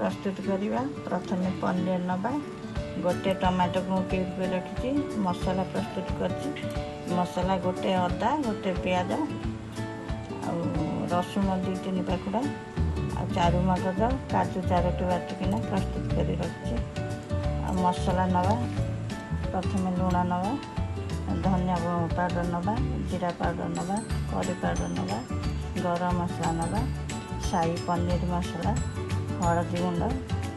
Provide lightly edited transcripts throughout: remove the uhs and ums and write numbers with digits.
प्रस्तुत करवा। प्रथम पनीर नवा, गोटे टमाटो को क्यूब कर रखी, मसला प्रस्तुत कर मसला गोटे अदा, गोटे प्याज, रसुण 2-3 पाखुड़ा, चारू मगज, काजू 4टी बाटिकिना प्रस्तुत कर रखी। मसला नवा, प्रथम लुण नवा, धनिया पाउडर नवा, जीरा पाउडर नवा, करी पाउडर नवा, गरम मसला नवा, साई पनीर मसला, हलदी गुंड,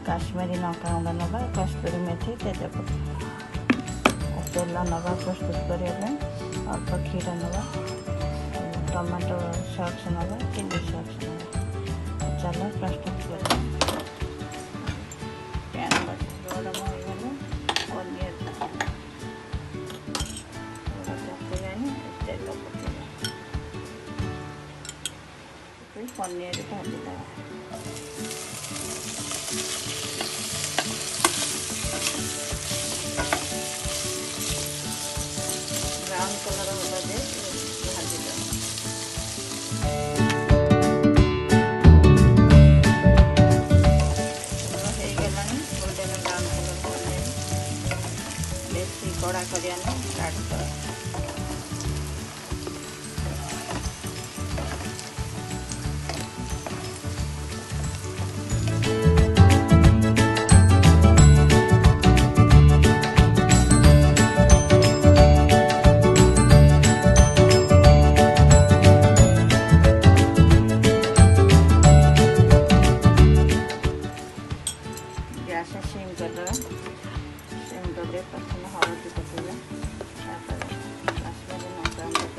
काश्मीरी लंका गुंड नवा, कस्तूरी मेथी, तेजपत्ता, तेल नवा प्रस्तुत करने, अल्प क्षीर नवा, टमाटो सॉस नवा, चिली सॉस नवा। चलो प्रस्तुत कर गरम हो पनीर तेल पनीर भाजीदा ब्राउन कलर होगा दे भाजीदा गोल्डन ब्राउन कलर पनीर बेसी कड़ा करिया काट कर गैस सिम कर देवा। सिम कर दे प्रथम हलदी पकेगा, काश्मीरी लंका गुंड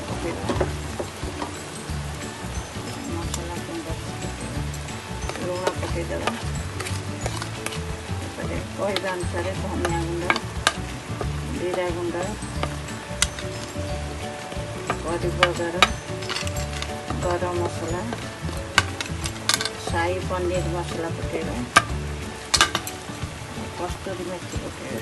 पकेगा, मसला लुण पकईदेव, कहवा अनुसार धनिया गुंड, जीरा गुंड, करी पाउडर, गरम मसला, साई पनीर मसला पकेगा, कस्तूरी मेथी पकेगा।